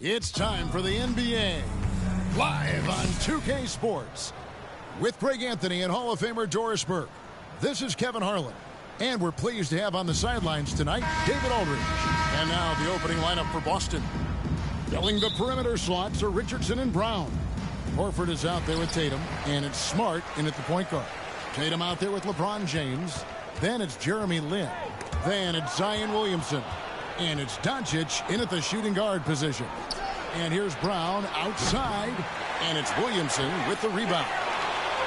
It's time for the NBA, live on 2K Sports. With Greg Anthony and Hall of Famer Doris Burke, this is Kevin Harlan. And we're pleased to have on the sidelines tonight, David Aldridge. And now the opening lineup for Boston. Filling the perimeter slots are Richardson and Brown. Horford is out there with Tatum, and it's Smart in at the point guard. Tatum out there with LeBron James. Then it's Jeremy Lin. Then it's Zion Williamson. And it's Doncic in at the shooting guard position. And here's Brown outside. And it's Williamson with the rebound.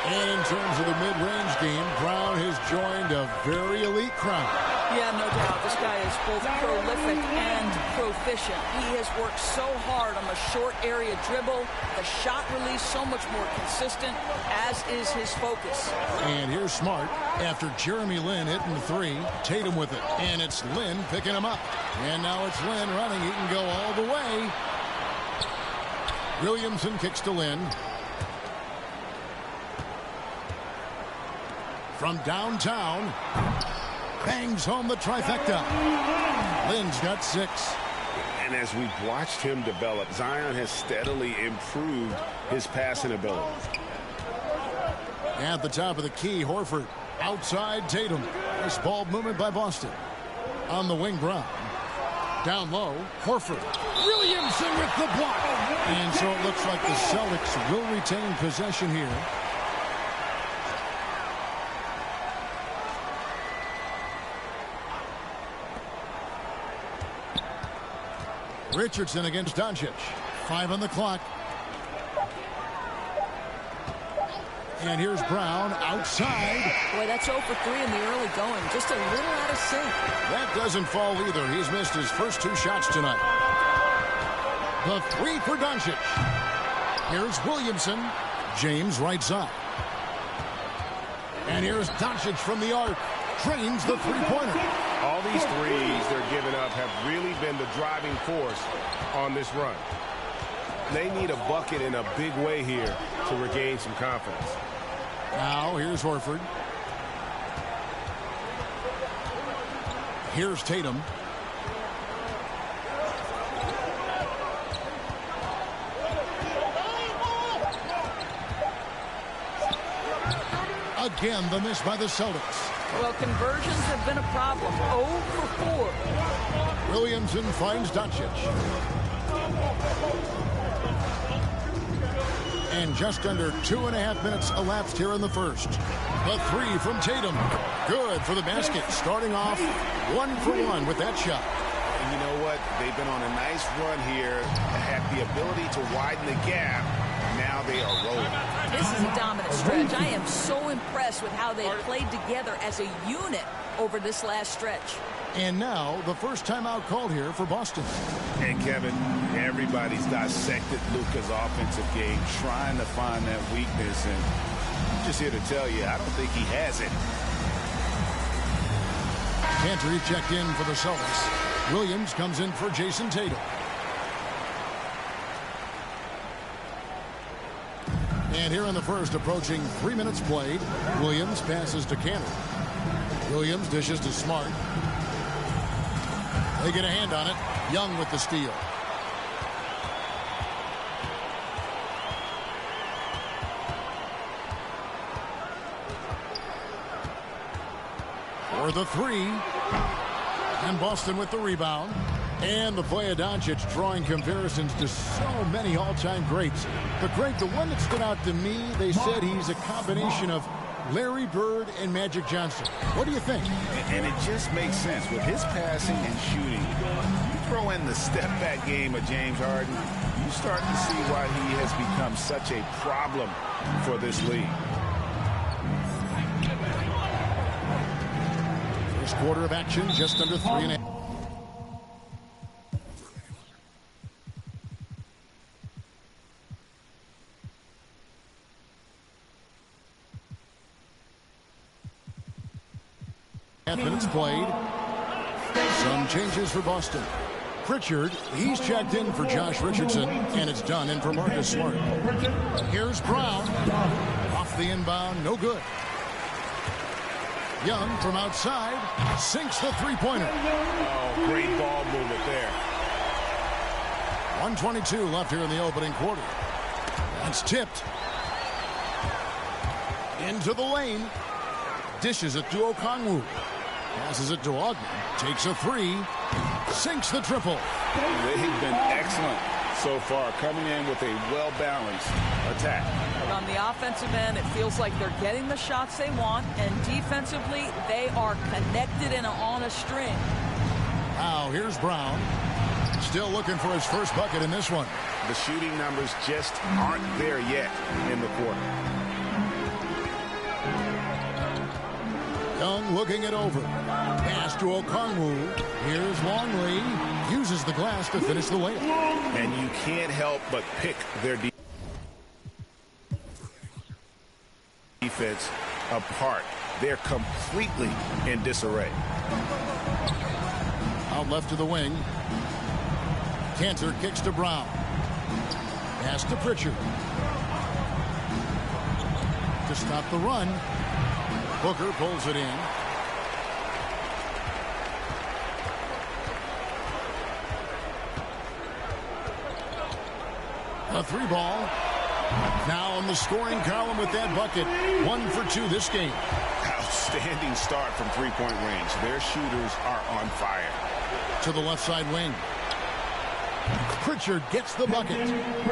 And in terms of the mid-range game, Brown has joined a very elite crowd. Yeah, no doubt. This guy is both prolific and proficient. He has worked so hard on the short area dribble. The shot release so much more consistent, as is his focus. And here's Smart after Jeremy Lin hitting the three. Tatum with it. And it's Lin picking him up. And now it's Lin running. He can go all the way. Williamson kicks to Lin. From downtown, bangs home the trifecta. Lin's got 6. And as we've watched him develop, Zion has steadily improved his passing ability. At the top of the key, Horford. Outside Tatum. Nice ball movement by Boston. On the wing, Brown. Down low, Horford. Williamson with the block. And so it looks like the Celtics will retain possession here. Richardson against Doncic. 5 on the clock. And here's Brown outside. Boy, that's 0 for 3 in the early going. Just a little out of sync. That doesn't fall either. He's missed his first 2 shots tonight. The 3 for Doncic. Here's Williamson. James right side. And here's Doncic from the arc. Drains the three-pointer. All these threes they're giving up have really been the driving force on this run. They need a bucket in a big way here to regain some confidence. Now here's Horford. Here's Tatum. Again, the miss by the Celtics. Well, conversions have been a problem. 0 for 4. Williamson finds Doncic. And just under 2.5 minutes elapsed here in the first. The 3 from Tatum. Good for the basket. Starting off 1 for 1 with that shot. And you know what? They've been on a nice run here. Have the ability to widen the gap. Now they are rolling. This is a dominant stretch. I am so impressed with how they played together as a unit over this last stretch. And now the first timeout called here for Boston. And Kevin, everybody's dissected Luka's offensive game, trying to find that weakness. And I'm just here to tell you, I don't think he has it. Cantor checked in for the Celtics. Williams comes in for Jason Tatum. And here in the first, approaching 3 minutes played, Williams passes to Cantor. Williams dishes to Smart. They get a hand on it. Young with the steal. For the 3. And Boston with the rebound. And the play of Doncic drawing comparisons to so many all-time greats. But, Greg, the one that stood out to me, they said he's a combination of Larry Bird and Magic Johnson. What do you think? And it just makes sense. With his passing and shooting, you throw in the step-back game of James Harden, you start to see why he has become such a problem for this league. First quarter of action, just under 3.5. Minutes played. Some changes for Boston. Pritchard, he's checked in for Josh Richardson, and it's done in for Marcus Smart. Here's Brown. Off the inbound, no good. Young from outside sinks the three-pointer. Oh, great ball movement there. 1:22 left here in the opening quarter. That's tipped. Into the lane. Dishes it to Okongwu. Passes it to Augman. Takes a three. Sinks the triple. They've been excellent so far, coming in with a well-balanced attack. But on the offensive end, it feels like they're getting the shots they want, and defensively, they are connected and on a string. Now, here's Brown. Still looking for his first bucket in this one. The shooting numbers just aren't there yet in the quarter. Young looking it over. Pass to Okongwu. Here's Longley. Uses the glass to finish the layup. And you can't help but pick their defense apart. They're completely in disarray. Out left to the wing. Cantor kicks to Brown. Pass to Pritchard. To stop the run. Booker pulls it in. A three ball. Now in the scoring column with that bucket. 1 for 2 this game. Outstanding start from three-point range. Their shooters are on fire. To the left side wing. Pritchard gets the bucket.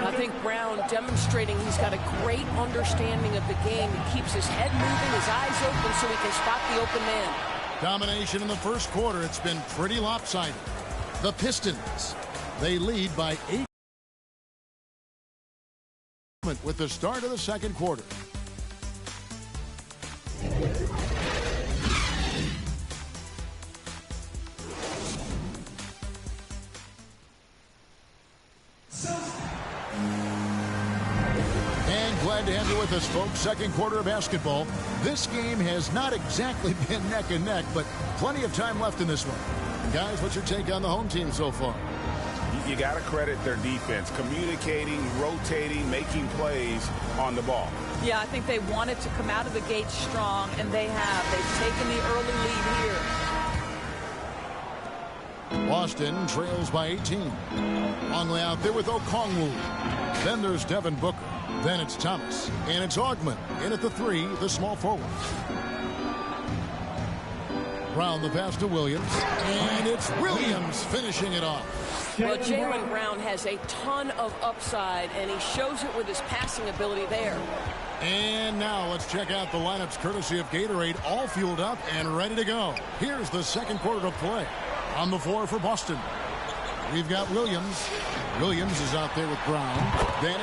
I think Brown demonstrating he's got a great understanding of the game. He keeps his head moving, his eyes open so he can spot the open man. Domination in the first quarter. It's been pretty lopsided. The Pistons, they lead by 8 with the start of the second quarter. Glad to have you with us, folks. Second quarter of basketball. This game has not exactly been neck and neck, but plenty of time left in this one. Guys, what's your take on the home team so far? You got to credit their defense, communicating, rotating, making plays on the ball. Yeah, I think they wanted to come out of the gate strong, and they have. They've taken the early lead here. Boston trails by 18. Longley out there with Okongwu. Then there's Devin Booker. Then it's Thomas. And it's Augman in at the 3, the small forward. Brown the pass to Williams. And it's Williams finishing it off. Well, Jaylen Brown has a ton of upside, and he shows it with his passing ability there. And now let's check out the lineups courtesy of Gatorade, all fueled up and ready to go. Here's the second quarter to play. On the floor for Boston, we've got Williams. Williams is out there with Brown. Then